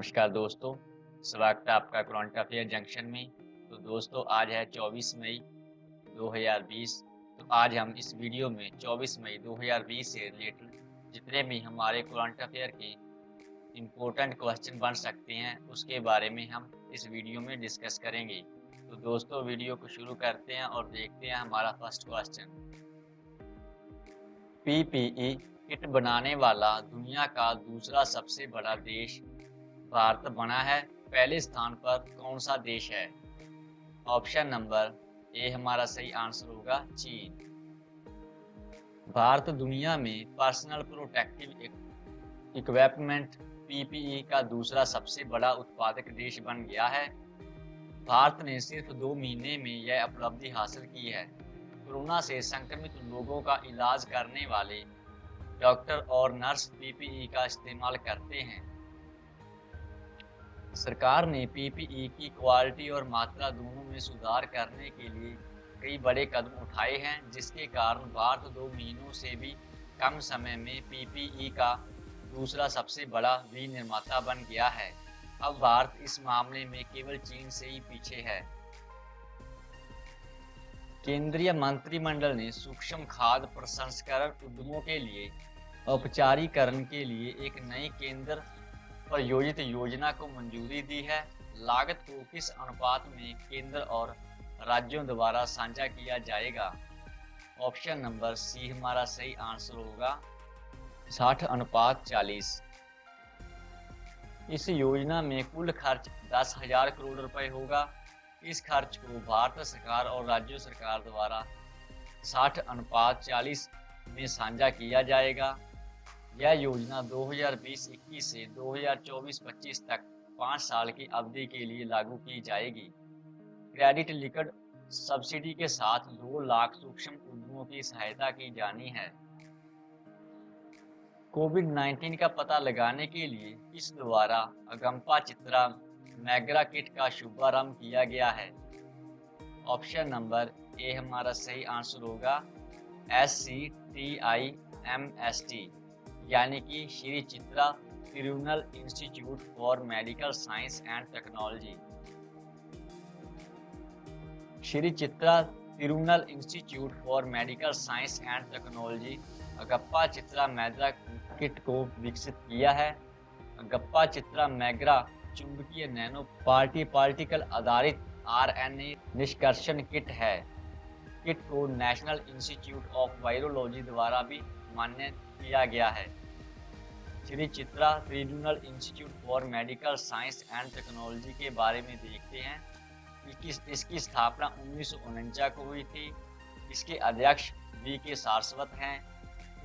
नमस्कार दोस्तों, स्वागत है आपका करंट अफेयर जंक्शन में। तो दोस्तों आज है 24 मई 2020। तो आज हम इस वीडियो में 24 मई 2020 से रिलेटेड जितने भी हमारे करंट अफेयर के इम्पोर्टेंट क्वेश्चन बन सकते हैं उसके बारे में हम इस वीडियो में डिस्कस करेंगे। तो दोस्तों वीडियो को शुरू करते हैं और देखते हैं हमारा फर्स्ट क्वेश्चन। पीपीई किट बनाने वाला दुनिया का दूसरा सबसे बड़ा देश भारत बना है। पहले स्थान पर कौन सा देश है? ऑप्शन नंबर ए हमारा सही आंसर होगा चीन। भारत दुनिया में पर्सनल प्रोटेक्टिव इक्विपमेंट पीपीई का दूसरा सबसे बड़ा उत्पादक देश बन गया है। भारत ने सिर्फ 2 महीने में यह उपलब्धि हासिल की है। कोरोना से संक्रमित लोगों का इलाज करने वाले डॉक्टर और नर्स पीपीई का इस्तेमाल करते हैं। सरकार ने पीपीई की क्वालिटी और मात्रा दोनों में सुधार करने के लिए कई बड़े कदम उठाए हैं, जिसके कारण भारत 2 महीनों से भी कम समय में पीपीई का दूसरा सबसे बड़ा विनिर्माता बन गया है। अब भारत इस मामले में केवल चीन से ही पीछे है। केंद्रीय मंत्रिमंडल ने सूक्ष्म खाद्य प्रसंस्करण उद्यमों के लिए औपचारिकरण के लिए एक नई केंद्र प्रायोजित योजना को मंजूरी दी है। लागत को किस अनुपात में केंद्र और राज्यों द्वारा साझा किया जाएगा? ऑप्शन नंबर सी हमारा सही आंसर होगा 60:40। इस योजना में कुल खर्च 10,000 करोड़ रुपए होगा। इस खर्च को भारत सरकार और राज्य सरकार द्वारा 60:40 में साझा किया जाएगा। यह योजना 2020-21 से 2024-25 तक 5 साल की अवधि के लिए लागू की जाएगी। क्रेडिट लिंक्ड सब्सिडी के साथ 2 लाख सूक्ष्म उद्यमों की सहायता की जानी है। कोविड-19 का पता लगाने के लिए किस द्वारा अगम्पा चित्रा मैग्रा किट का शुभारंभ किया गया है? ऑप्शन नंबर ए हमारा सही आंसर होगा SCTIMST, यानी कि Shri Chitra Tirunal Institute for Medical Science and Technology. Shri Chitra Tirunal Institute for Medical Science and Technology Agappe Chitra Magna kit को विकसित किया है। अगप्पा चित्रा मैग्रा चुंबकीय नैनो पार्टिकल आधारित आरएनए निष्कर्षण किट है। किट को नेशनल इंस्टीट्यूट ऑफ वायरोलॉजी द्वारा भी मान्य किया गया है। Shri Chitra Tirunal Institute for Medical Science and Technology के बारे में देखते हैं। इसकी स्थापना 1949 को हुई थी। इसके अध्यक्ष वी.के. सारस्वत हैं।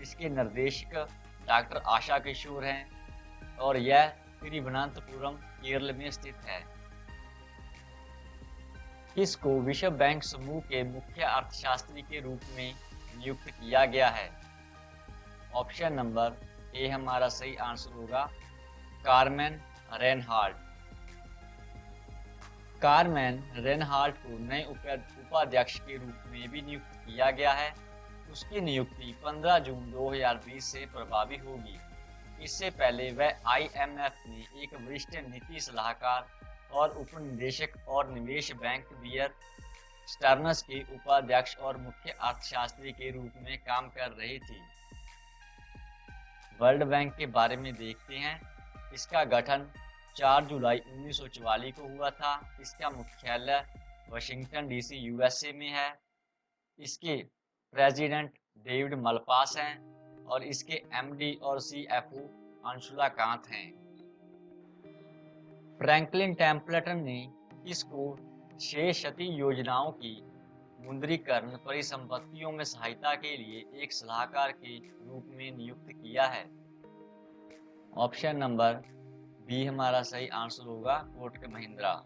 इसके निर्देशक डॉक्टर आशा किशोर हैं और यह तिरुवनंतपुरम केरल में स्थित है। इसको विश्व बैंक समूह के मुख्य अर्थशास्त्री के रूप में नियुक्त किया गया है। ऑप्शन नंबर ए हमारा सही आंसर होगा कार्मेन रेनहाल्ट। कार्मेन रेनहाल्ट को नए उपाध्यक्ष के रूप में भी नियुक्त किया गया है। उसकी नियुक्ति 15 जून 2020 से प्रभावी होगी। इससे पहले वह IMF में एक वरिष्ठ नीति सलाहकार और उपनिदेशक और निवेश बैंक बियर स्टर्नस के उपाध्यक्ष और मुख्य अर्थशास्त्री के रूप में काम कर रही थी। वर्ल्ड बैंक के बारे में देखते हैं। इसका गठन 4 जुलाई 1944 को हुआ था। इसका मुख्यालय वाशिंगटन DC USA में है। इसके प्रेसिडेंट डेविड मलपास हैं और इसके MD और CFO अंशुला कांत हैं। फ्रैंकलिन टेम्पलेटन ने इसको 6 क्षति योजनाओं की मुद्रीकरण परिसंपत्तियों में सहायता के लिए एक सलाहकार के रूप में नियुक्त किया है। ऑप्शन नंबर बी हमारा सही आंसर होगा कोटक महिंद्रा।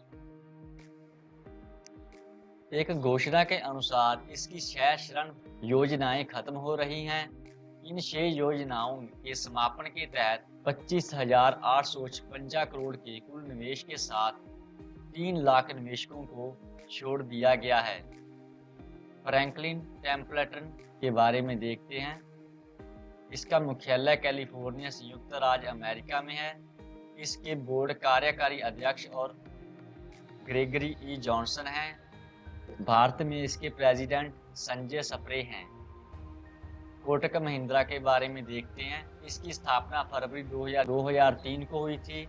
एक घोषणा के अनुसार इसकी 6 ऋण योजनाएं खत्म हो रही हैं। इन 6 योजनाओं के समापन के तहत 25,856 करोड़ के कुल निवेश के साथ 3 लाख निवेशकों को छोड़ दिया गया है। फ्रैंकलिन टेम्पलेटन के बारे में देखते हैं। इसका मुख्यालय कैलिफोर्निया संयुक्त राज्य अमेरिका में है। इसके बोर्ड कार्यकारी अध्यक्ष और ग्रेगरी ई जॉनसन हैं। भारत में इसके प्रेसिडेंट संजय सप्रे हैं। कोटक महिंद्रा के बारे में देखते हैं। इसकी स्थापना फरवरी 2003 को हुई थी।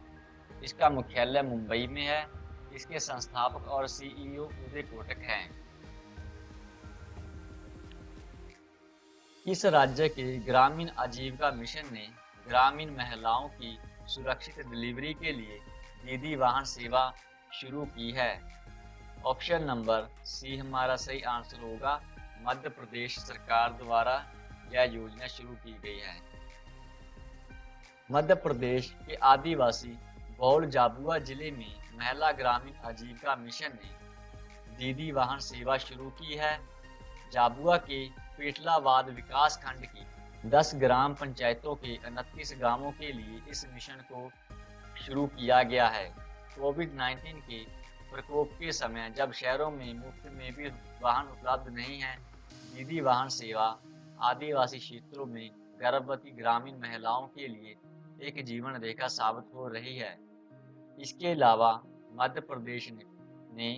इसका मुख्यालय मुंबई में है। इसके संस्थापक और सीईओ उदय कोटक हैं। इस राज्य के ग्रामीण आजीविका मिशन ने ग्रामीण महिलाओं की सुरक्षित डिलीवरी के लिए दीदी वाहन सेवा शुरू की है। ऑप्शन नंबर सी हमारा सही आंसर होगा। मध्य प्रदेश सरकार द्वारा यह योजना शुरू की गई है। मध्य प्रदेश के आदिवासी बहुल झाबुआ जिले में महिला ग्रामीण आजीविका मिशन ने दीदी वाहन सेवा शुरू की है। झाबुआ के पेटलावाद विकास खंड की 10 ग्राम पंचायतों के 29 गांवों के लिए इस मिशन को शुरू किया गया है। कोविड-19 के प्रकोप के समय जब शहरों में मुफ्त में भी वाहन उपलब्ध नहीं है, दीदी वाहन सेवा आदिवासी क्षेत्रों में गर्भवती ग्रामीण महिलाओं के लिए एक जीवन रेखा साबित हो रही है। इसके अलावा मध्य प्रदेश ने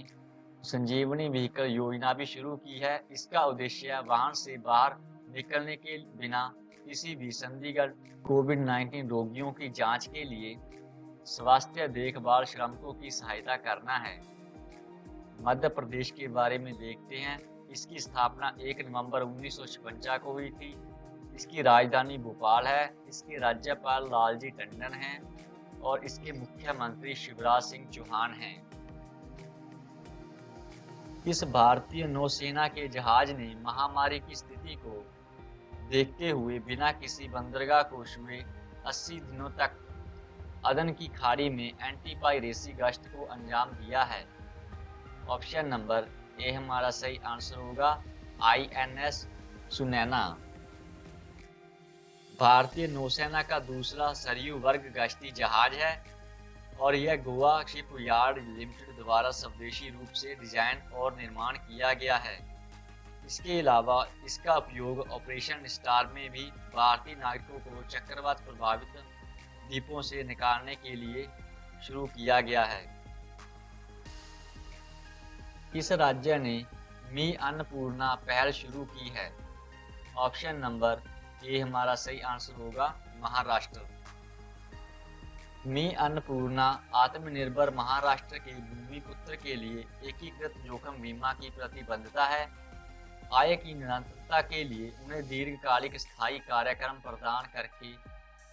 संजीवनी व्हीकल योजना भी शुरू की है। इसका उद्देश्य वाहन से बाहर निकलने के बिना किसी भी संदिग्ध कोविड-19 रोगियों की जांच के लिए स्वास्थ्य देखभाल श्रमिकों की सहायता करना है। मध्य प्रदेश के बारे में देखते हैं। इसकी स्थापना 1 नवंबर 1956 को हुई थी। इसकी राजधानी भोपाल है। इसके राज्यपाल लालजी टंडन हैं और इसके मुख्यमंत्री शिवराज सिंह चौहान हैं। इस भारतीय नौसेना के जहाज ने महामारी की स्थिति को देखते हुए बिना किसी बंदरगाह को छुए 80 दिनों तक अदन की खाड़ी में एंटी पायरेसी गश्त को अंजाम दिया है। ऑप्शन नंबर ए हमारा सही आंसर होगा। INS सुनैना भारतीय नौसेना का दूसरा सरयू वर्ग गश्ती जहाज है और यह गोवा शिपयार्ड लिमिटेड द्वारा स्वदेशी रूप से डिजाइन और निर्माण किया गया है। इसके अलावा इसका उपयोग ऑपरेशन स्टार में भी भारतीय नागरिकों को चक्रवात प्रभावित द्वीपों से निकालने के लिए शुरू किया गया है। इस राज्य ने मी अन्नपूर्णा पहल शुरू की है। ऑप्शन नंबर ए हमारा सही आंसर होगा। महाराष्ट्र। मी अन्नपूर्णा आत्मनिर्भर महाराष्ट्र के भूमिपुत्र के लिए एकीकृत जोखिम बीमा की प्रतिबद्धता है। आय की निरंतरता के लिए उन्हें दीर्घकालिक स्थायी कार्यक्रम प्रदान करके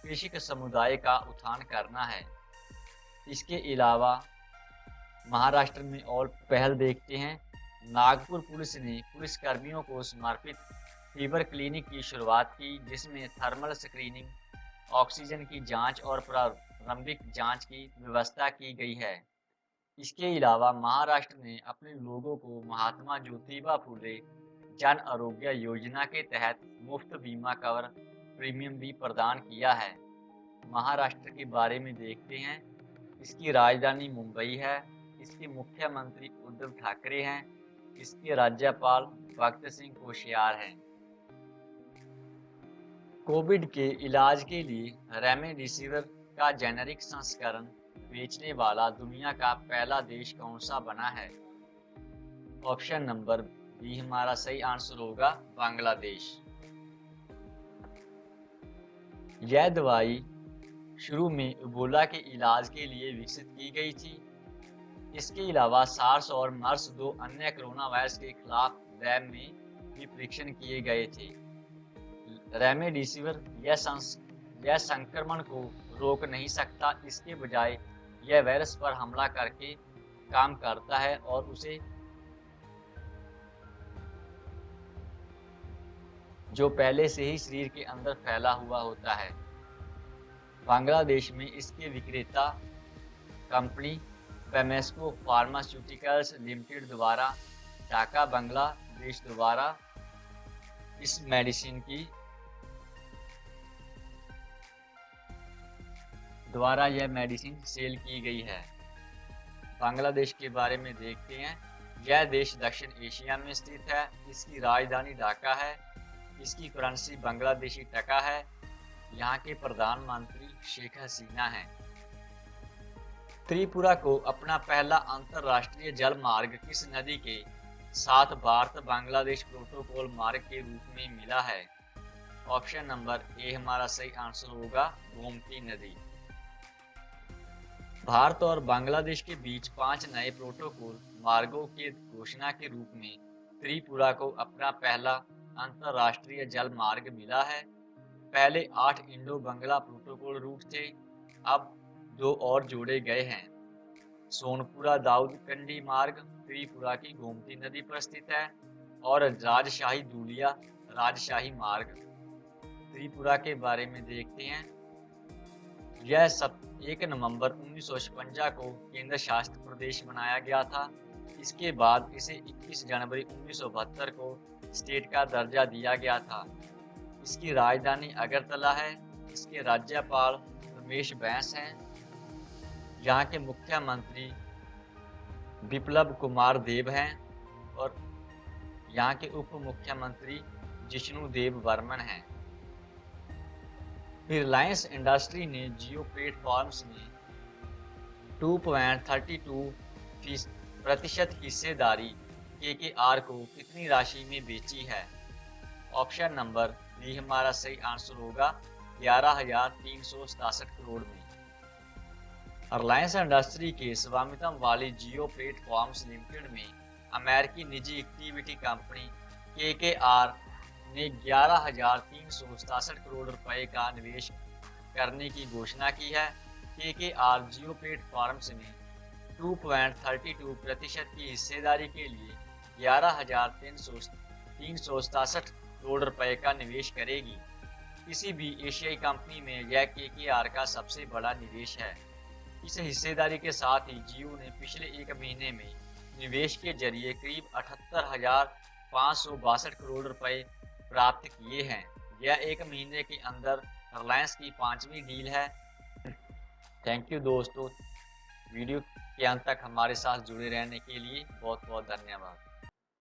कृषक समुदाय का उत्थान करना है। इसके अलावा महाराष्ट्र में और पहल देखते हैं। नागपुर पुलिस ने पुलिसकर्मियों को समर्पित फीवर क्लिनिक की शुरुआत की, जिसमें थर्मल स्क्रीनिंग, ऑक्सीजन की जांच और प्रारंभिक जांच की व्यवस्था की गई है। इसके अलावा महाराष्ट्र ने अपने लोगों को महात्मा ज्योतिबा फुले जन आरोग्य योजना के तहत मुफ्त बीमा कवर प्रीमियम भी प्रदान किया है। महाराष्ट्र के बारे में देखते हैं। इसकी राजधानी मुंबई है। इसके मुख्यमंत्री उद्धव ठाकरे हैं। इसके राज्यपाल भगत सिंह कोश्यार हैं। कोविड के इलाज के लिए रेमडेसिविर का जेनेरिक संस्करण बेचने वाला दुनिया का पहला देश कौन सा बना है? ऑप्शन नंबर बी हमारा सही आंसर होगा। बांग्लादेश। यह दवाई शुरू में इबोला के इलाज के लिए विकसित की गई थी। इसके अलावा सार्स और मर्स 2 अन्य कोरोना वायरस के खिलाफ लैब में भी परीक्षण किए गए थे। रेमडेसिविर यह संक्रमण को रोक नहीं सकता, इसके बजाय यह वायरस पर हमला करके काम करता है और उसे जो पहले से ही शरीर के अंदर फैला हुआ होता है। बांग्लादेश में इसके विक्रेता कंपनी बेमेस्को फार्मास्यूटिकल्स लिमिटेड द्वारा ढाका बांग्लादेश द्वारा इस मेडिसिन की यह मेडिसिन सेल की गई है। बांग्लादेश के बारे में देखते हैं। यह देश दक्षिण एशिया में स्थित है। इसकी राजधानी ढाका है। इसकी करेंसी बांग्लादेशी टका है। यहाँ के प्रधानमंत्री शेख हसीना हैं। त्रिपुरा को अपना पहला अंतरराष्ट्रीय जल मार्ग किस नदी के साथ भारत बांग्लादेश प्रोटोकॉल मार्ग के रूप में मिला है? ऑप्शन नंबर ए हमारा सही आंसर होगा गोमती नदी। भारत और बांग्लादेश के बीच 5 नए प्रोटोकॉल मार्गों के घोषणा के रूप में त्रिपुरा को अपना पहला अंतरराष्ट्रीय जल मार्ग मिला है। पहले 8 इंडो बंगला प्रोटोकॉल रूट थे, अब 2 और जोड़े गए हैं। सोनपुरा दाऊद कंडी मार्ग त्रिपुरा की गोमती नदी पर स्थित है और राजशाही धूलिया राजशाही मार्ग त्रिपुरा के बारे में देखते हैं। यह 1 नवंबर 1956 को केंद्र शासित प्रदेश बनाया गया था। इसके बाद इसे 21 जनवरी 1972 को स्टेट का दर्जा दिया गया था। इसकी राजधानी अगरतला है। इसके राज्यपाल रमेश बैस हैं। यहाँ के मुख्यमंत्री बिप्लब कुमार देब हैं और यहाँ के उप मुख्यमंत्री जिष्णु देव बर्मन हैं। रिलायंस इंडस्ट्री ने जियो प्लेटफॉर्म्स में 2.32% हिस्सेदारी KKR को कितनी राशि में बेची है? ऑप्शन नंबर बी हमारा सही आंसर होगा 11,367 करोड़ में। रिलायंस इंडस्ट्री के स्वामित्व वाली जियो प्लेटफॉर्म्स लिमिटेड में अमेरिकी निजी इक्विटी कंपनी KKR ने 11,367 करोड़ रुपए का निवेश करने की घोषणा की है। KKR जियो प्लेटफॉर्म्स में 2.32% की हिस्सेदारी के लिए 11,367 करोड़ रुपए का निवेश करेगी। किसी भी एशियाई कंपनी में यह KKR का सबसे बड़ा निवेश है। इस हिस्सेदारी के साथ ही जियो ने पिछले 1 महीने में निवेश के जरिए करीब 78,562 करोड़ रुपए प्राप्त किए हैं। यह 1 महीने के अंदर रिलायंस की 5वीं डील है। थैंक यू दोस्तों, वीडियो के अंत तक हमारे साथ जुड़े रहने के लिए बहुत बहुत धन्यवाद।